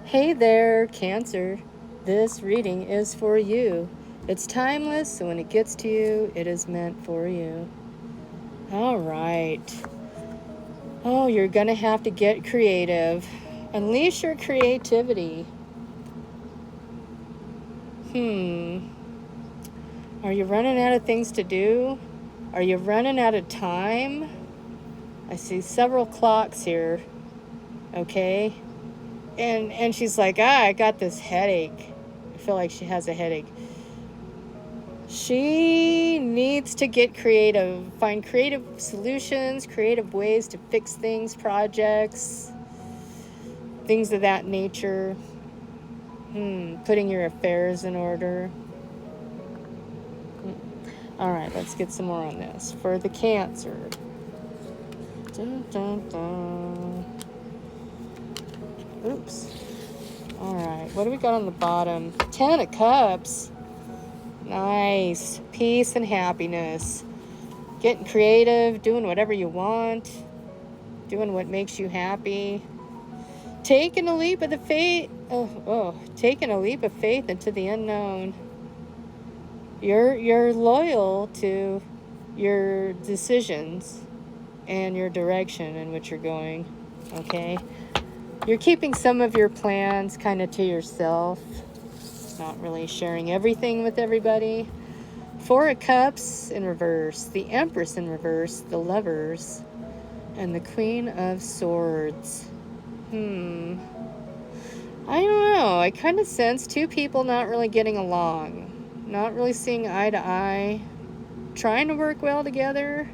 Hey there, Cancer. This reading is for you. It's timeless, so when it gets to you, it is meant for you. All right. Oh, you're going to have to get creative. Unleash your creativity. Are you running out of things to do? Are you running out of time? I see several clocks here. Okay. And she's like, I got this headache. I feel like she has a headache. She needs to get creative, find creative solutions, creative ways to fix things, projects, things of that nature. Putting your affairs in order. All right, let's get some more on this. For the Cancer. Dun, dun, dun. Oops. All right, what do we got on the bottom? 10 of Cups. Nice. Peace and happiness. Getting creative, doing whatever you want, doing what makes you happy. Taking a leap of faith. Taking a leap of faith into the unknown. You're loyal to your decisions and your direction in which you're going. Okay? You're keeping some of your plans kind of to yourself. Not really sharing everything with everybody. 4 of Cups in reverse. The Empress in reverse. The Lovers. And the Queen of Swords. I don't know. I kind of sense two people not really getting along. Not really seeing eye to eye. Trying to work well together.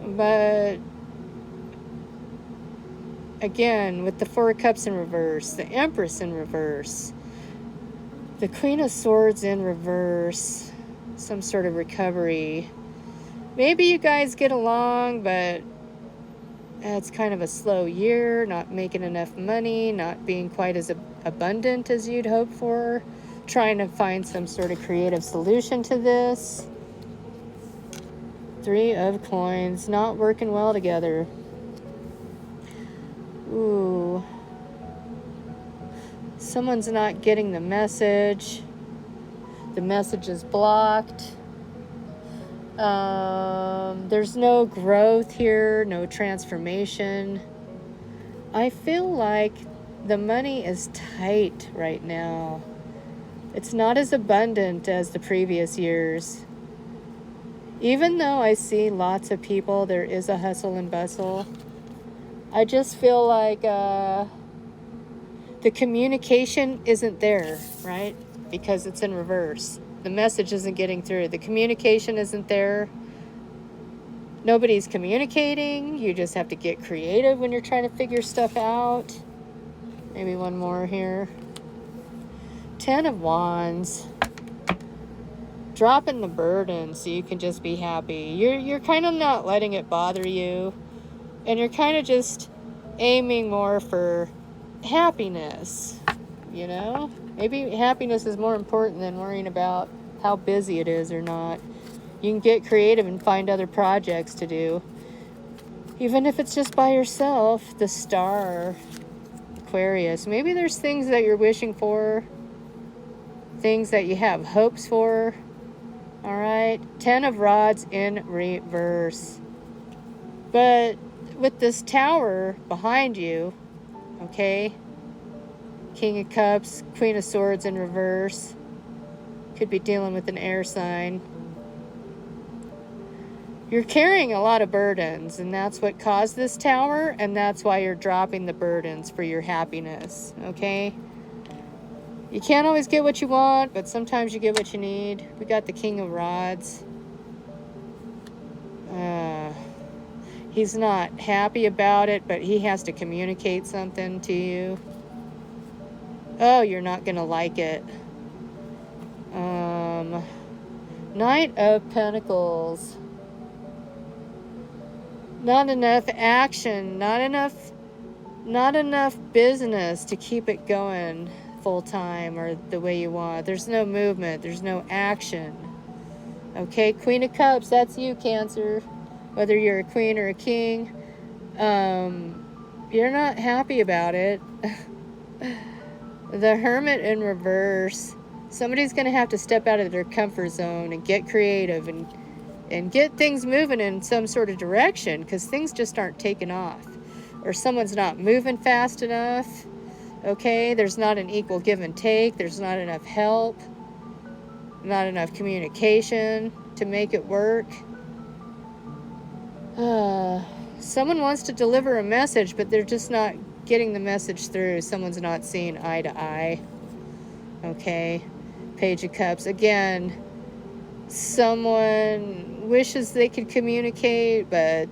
But again, with the 4 of Cups in reverse, the Empress in reverse, the Queen of Swords in reverse, some sort of recovery. Maybe you guys get along, but it's kind of a slow year, not making enough money, not being quite as abundant as you'd hope for, trying to find some sort of creative solution to this. 3 of Coins, not working well together. Ooh. Someone's not getting the message. The message is blocked. There's no growth here, no transformation. I feel like the money is tight right now. It's not as abundant as the previous years. Even though I see lots of people, there is a hustle and bustle. I just feel like the communication isn't there, right? Because it's in reverse. The message isn't getting through. The communication isn't there. Nobody's communicating. You just have to get creative when you're trying to figure stuff out. Maybe one more here. 10 of Wands. Dropping the burden so you can just be happy. You're kind of not letting it bother you. And you're kind of just aiming more for happiness. You know? Maybe happiness is more important than worrying about how busy it is or not. You can get creative and find other projects to do. Even if it's just by yourself. The Star. Aquarius. Maybe there's things that you're wishing for. Things that you have hopes for. Alright. 10 of Rods in reverse. But with this Tower behind you, okay? King of Cups, Queen of Swords in reverse. Could be dealing with an air sign. You're carrying a lot of burdens, and that's what caused this Tower, and that's why you're dropping the burdens for your happiness, okay? You can't always get what you want, but sometimes you get what you need. We got the King of Rods. He's not happy about it, but he has to communicate something to you. Oh, you're not going to like it. Knight of Pentacles. Not enough action, not enough business to keep it going full time or the way you want. There's no movement, there's no action. Okay, Queen of Cups, that's you, Cancer. Whether you're a queen or a king, You're not happy about it. The Hermit in reverse. Somebody's going to have to step out of their comfort zone and get creative and get things moving in some sort of direction, because things just aren't taking off. Or someone's not moving fast enough. Okay, there's not an equal give and take. There's not enough help. Not enough communication to make it work. Someone wants to deliver a message, but they're just not getting the message through. Someone's not seeing eye to eye. Okay, Page of Cups. Again, someone wishes they could communicate, but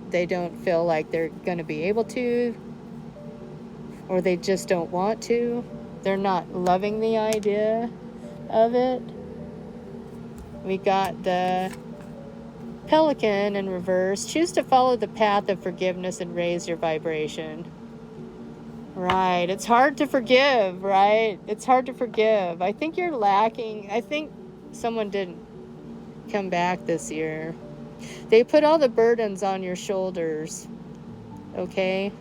they don't feel like they're going to be able to, or they just don't want to. They're not loving the idea of it. We got the Pelican in reverse. Choose to follow the path of forgiveness and raise your vibration. Right. It's hard to forgive, right? It's hard to forgive. I think you're lacking. I think someone didn't come back this year. They put all the burdens on your shoulders. Okay?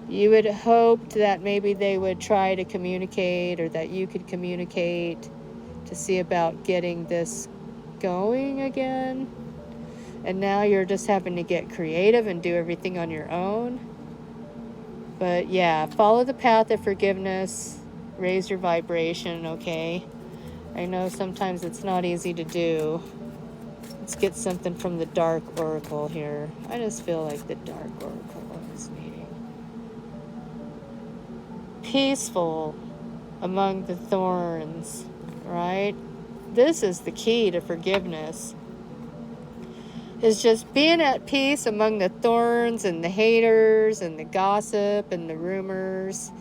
You had hoped that maybe they would try to communicate, or that you could communicate to see about getting this going again. And now you're just having to get creative and do everything on your own. But yeah, follow the path of forgiveness, raise your vibration, okay? I know sometimes it's not easy to do. Let's get something from the Dark Oracle here. I just feel like the Dark Oracle is meeting. Peaceful among the thorns, right? This is the key to forgiveness. Is just being at peace among the thorns and the haters and the gossip and the rumors,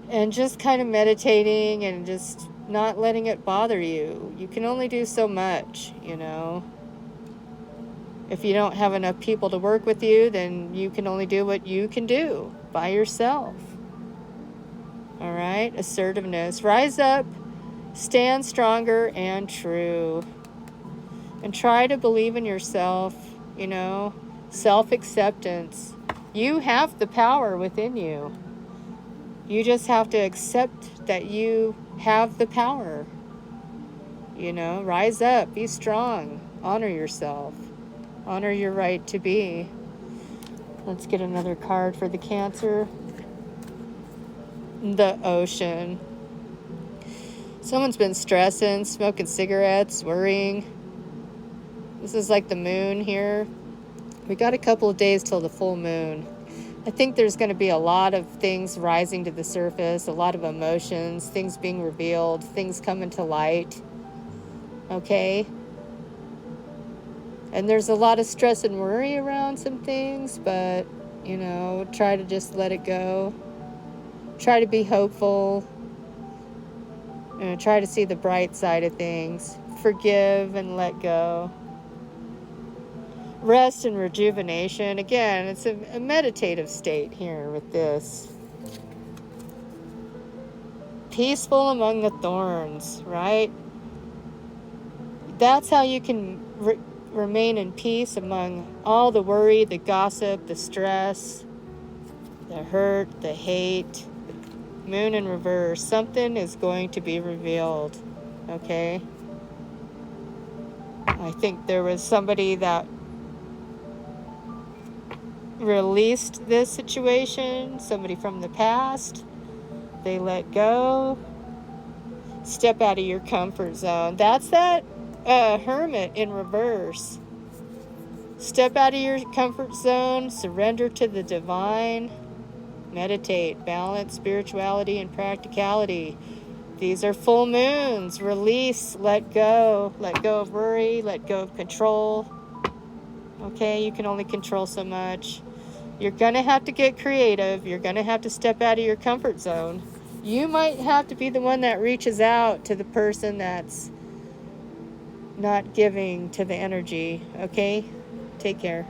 and just kind of meditating and just not letting it bother you. You can only do so much, you know. If you don't have enough people to work with you, then you can only do what you can do by yourself. All right? Assertiveness. Rise up, stand stronger and true. And try to believe in yourself, you know, self-acceptance. You have the power within you. You just have to accept that you have the power. You know, rise up, be strong, honor yourself, honor your right to be. Let's get another card for the Cancer. The Ocean. Someone's been stressing, smoking cigarettes, worrying. This is like the moon here. We got a couple of days till the full moon. I think there's going to be a lot of things rising to the surface, a lot of emotions, things being revealed, things coming to light. Okay? And there's a lot of stress and worry around some things, but, you know, try to just let it go. Try to be hopeful. You know, try to see the bright side of things. Forgive and let go. Rest and rejuvenation. Again, it's a meditative state here with this. Peaceful among the thorns, right? That's how you can remain in peace among all the worry, the gossip, the stress, the hurt, the hate. Moon in reverse. Something is going to be revealed, okay? I think there was somebody that released this situation, somebody from the past. They let go. Step out of your comfort zone. That's that Hermit in reverse. Step out of your comfort zone, surrender to the divine, meditate, balance spirituality and practicality. These are full moons. Release, let go of worry, let go of control. Okay, you can only control so much. You're going to have to get creative. You're going to have to step out of your comfort zone. You might have to be the one that reaches out to the person that's not giving to the energy. Okay? Take care.